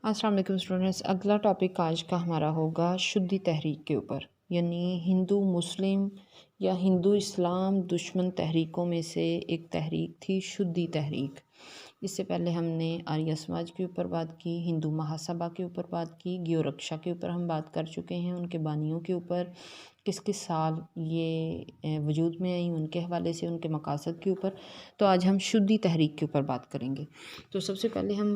السلام علیکم اسٹوڈنٹس، اگلا ٹاپک آج کا ہمارا ہوگا شدی تحریک کے اوپر، یعنی ہندو مسلم یا ہندو اسلام دشمن تحریکوں میں سے ایک تحریک تھی شدی تحریک۔ اس سے پہلے ہم نے آریہ سماج کے اوپر بات کی، ہندو مہاسبھا کے اوپر بات کی، گیو رکشا کے اوپر ہم بات کر چکے ہیں، ان کے بانیوں کے اوپر، کس کس سال یہ وجود میں آئیں ان کے حوالے سے، ان کے مقاصد کے اوپر۔ تو آج ہم شدی تحریک کے اوپر بات کریں گے۔ تو سب سے پہلے ہم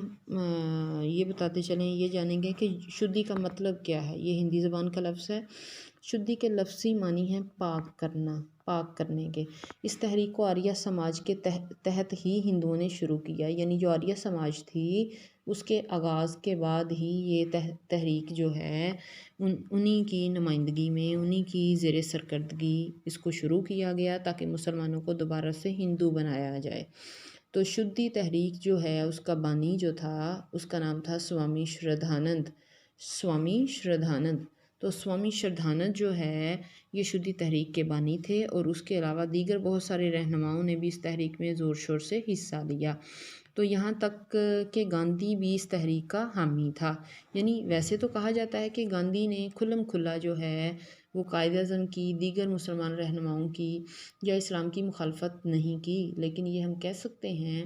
یہ بتاتے چلیں، یہ جانیں گے کہ شدی کا مطلب کیا ہے۔ یہ ہندی زبان کا لفظ ہے۔ شدی کے لفظی معنی ہے پاک کرنا، پاک کرنے کے۔ اس تحریک کو آریہ سماج کے تحت ہی ہندوؤں نے شروع کیا، یعنی جو آریہ سماج تھی اس کے آغاز کے بعد ہی یہ تحریک جو ہے انہی کی نمائندگی میں، انہی کی زیر سرکردگی اس کو شروع کیا گیا تاکہ مسلمانوں کو دوبارہ سے ہندو بنایا جائے۔ تو شدی تحریک جو ہے اس کا بانی جو تھا اس کا نام تھا سوامی شردھانند۔ سوامی شردھانند، تو سوامی شردھانند جو ہے یہ شدی تحریک کے بانی تھے، اور اس کے علاوہ دیگر بہت سارے رہنماؤں نے بھی اس تحریک میں زور شور سے حصہ لیا۔ تو یہاں تک کہ گاندھی بھی اس تحریک کا حامی تھا۔ یعنی ویسے تو کہا جاتا ہے کہ گاندھی نے کھلم کھلا جو ہے وہ قائد اعظم کی، دیگر مسلمان رہنماؤں کی یا اسلام کی مخالفت نہیں کی، لیکن یہ ہم کہہ سکتے ہیں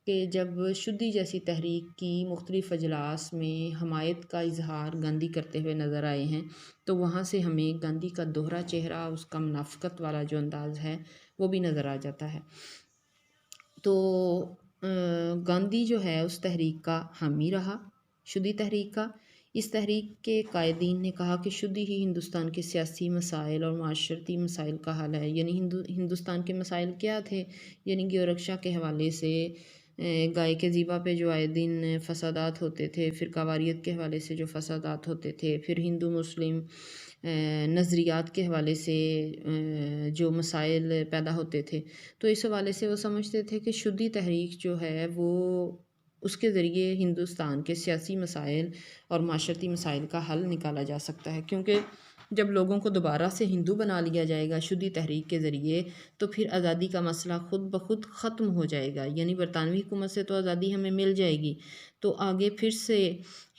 کہ جب شدی جیسی تحریک کی مختلف اجلاس میں حمایت کا اظہار گاندھی کرتے ہوئے نظر آئے ہیں، تو وہاں سے ہمیں گاندھی کا دوہرا چہرہ، اس کا منافقت والا جو انداز ہے وہ بھی نظر آ جاتا ہے۔ تو گاندھی جو ہے اس تحریک کا حامی رہا، شدی تحریک کا۔ اس تحریک کے قائدین نے کہا کہ شدی ہی ہندوستان کے سیاسی مسائل اور معاشرتی مسائل کا حل ہے۔ یعنی ہندوستان کے مسائل کیا تھے؟ یعنی گیو رکشا کے حوالے سے، گائے کے ذیبہ پہ جو آئے دن فسادات ہوتے تھے، فرقہ واریت کے حوالے سے جو فسادات ہوتے تھے، پھر ہندو مسلم نظریات کے حوالے سے جو مسائل پیدا ہوتے تھے، تو اس حوالے سے وہ سمجھتے تھے کہ شدی تحریک جو ہے وہ اس کے ذریعے ہندوستان کے سیاسی مسائل اور معاشرتی مسائل کا حل نکالا جا سکتا ہے، کیونکہ جب لوگوں کو دوبارہ سے ہندو بنا لیا جائے گا شدی تحریک کے ذریعے، تو پھر آزادی کا مسئلہ خود بخود ختم ہو جائے گا۔ یعنی برطانوی حکومت سے تو آزادی ہمیں مل جائے گی، تو آگے پھر سے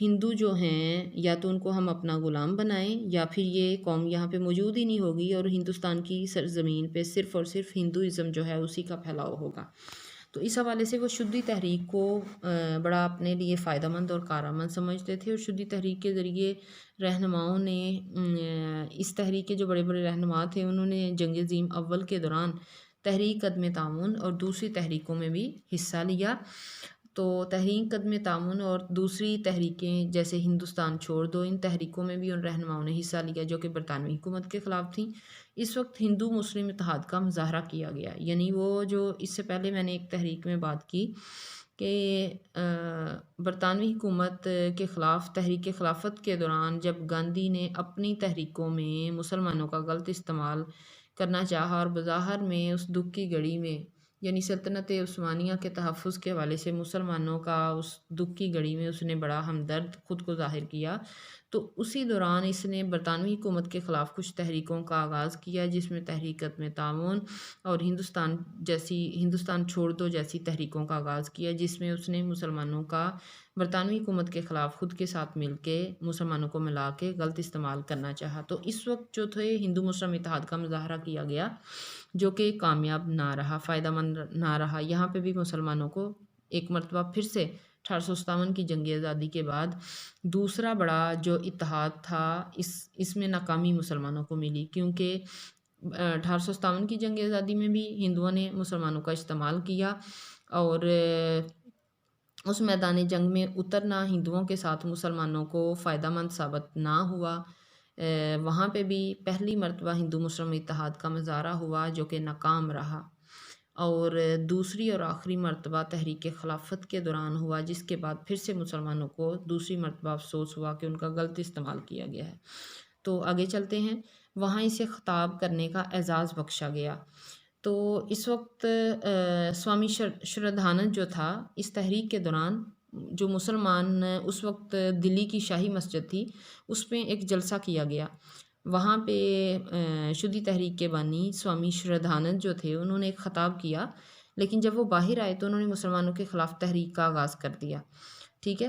ہندو جو ہیں یا تو ان کو ہم اپنا غلام بنائیں، یا پھر یہ قوم یہاں پہ موجود ہی نہیں ہوگی اور ہندوستان کی سرزمین پہ صرف اور صرف ہندوازم جو ہے اسی کا پھیلاؤ ہوگا۔ تو اس حوالے سے وہ شدی تحریک کو بڑا اپنے لیے فائدہ مند اور کارآمد سمجھتے تھے، اور شدی تحریک کے ذریعے رہنماؤں نے، اس تحریک کے جو بڑے بڑے رہنما تھے انہوں نے جنگ عظیم اول کے دوران تحریک عدم تعاون اور دوسری تحریکوں میں بھی حصہ لیا۔ تو تحریک عدم تعاون اور دوسری تحریکیں جیسے ہندوستان چھوڑ دو، ان تحریکوں میں بھی ان رہنماؤں نے حصہ لیا جو کہ برطانوی حکومت کے خلاف تھیں۔ اس وقت ہندو مسلم اتحاد کا مظاہرہ کیا گیا، یعنی وہ جو اس سے پہلے میں نے ایک تحریک میں بات کی کہ برطانوی حکومت کے خلاف تحریک خلافت کے دوران جب گاندھی نے اپنی تحریکوں میں مسلمانوں کا غلط استعمال کرنا چاہا، اور بظاہر میں اس دکھ کی گھڑی میں، یعنی سلطنت عثمانیہ کے تحفظ کے حوالے سے مسلمانوں کا اس دکھ کی گھڑی میں اس نے بڑا ہمدرد خود کو ظاہر کیا، تو اسی دوران اس نے برطانوی حکومت کے خلاف کچھ تحریکوں کا آغاز کیا، جس میں تحریک عدم تعاون اور ہندوستان چھوڑ دو جیسی تحریکوں کا آغاز کیا، جس میں اس نے مسلمانوں کا برطانوی حکومت کے خلاف خود کے ساتھ مل کے مسلمانوں کو ملا کے غلط استعمال کرنا چاہا۔ تو اس وقت جو تھے ہندو مسلم اتحاد کا مظاہرہ کیا گیا، جو کہ کامیاب نہ رہا، فائدہ مند نہ رہا۔ یہاں پہ بھی مسلمانوں کو ایک مرتبہ پھر سے 1857 کی جنگ آزادی کے بعد دوسرا بڑا جو اتحاد تھا اس میں ناکامی مسلمانوں کو ملی، کیونکہ 1857 کی جنگ آزادی میں بھی ہندوؤں نے مسلمانوں کا استعمال کیا، اور اس میدان جنگ میں اترنا ہندوؤں کے ساتھ مسلمانوں کو فائدہ مند ثابت نہ ہوا۔ وہاں پہ بھی پہلی مرتبہ ہندو مسلم اتحاد کا مظاہرہ ہوا جو کہ ناکام رہا، اور دوسری اور آخری مرتبہ تحریک خلافت کے دوران ہوا، جس کے بعد پھر سے مسلمانوں کو دوسری مرتبہ افسوس ہوا کہ ان کا غلط استعمال کیا گیا ہے۔ تو آگے چلتے ہیں، وہاں اسے خطاب کرنے کا اعزاز بخشا گیا۔ تو اس وقت سوامی شردھانند جو تھا، اس تحریک کے دوران جو مسلمان اس وقت دلی کی شاہی مسجد تھی اس میں ایک جلسہ کیا گیا، وہاں پہ شدی تحریک کے بانی سوامی شردھانند جو تھے انہوں نے ایک خطاب کیا، لیکن جب وہ باہر آئے تو انہوں نے مسلمانوں کے خلاف تحریک کا آغاز کر دیا، ٹھیک ہے،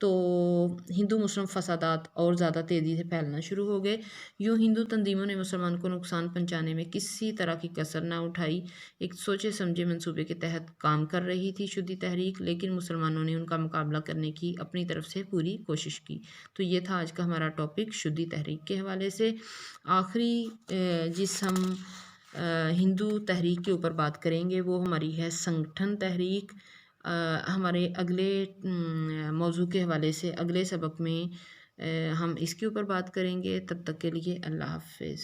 تو ہندو مسلم فسادات اور زیادہ تیزی سے پھیلنا شروع ہو گئے۔ یوں ہندو تنظیموں نے مسلمان کو نقصان پہنچانے میں کسی طرح کی کسر نہ اٹھائی۔ ایک سوچے سمجھے منصوبے کے تحت کام کر رہی تھی شدی تحریک، لیکن مسلمانوں نے ان کا مقابلہ کرنے کی اپنی طرف سے پوری کوشش کی۔ تو یہ تھا آج کا ہمارا ٹاپک شدی تحریک کے حوالے سے۔ آخری جس ہم ہندو تحریک کے اوپر بات کریں گے وہ ہماری ہے سنگٹھن تحریک۔ ہمارے اگلے موضوع کے حوالے سے اگلے سبق میں ہم اس کے اوپر بات کریں گے۔ تب تک کے لیے اللہ حافظ۔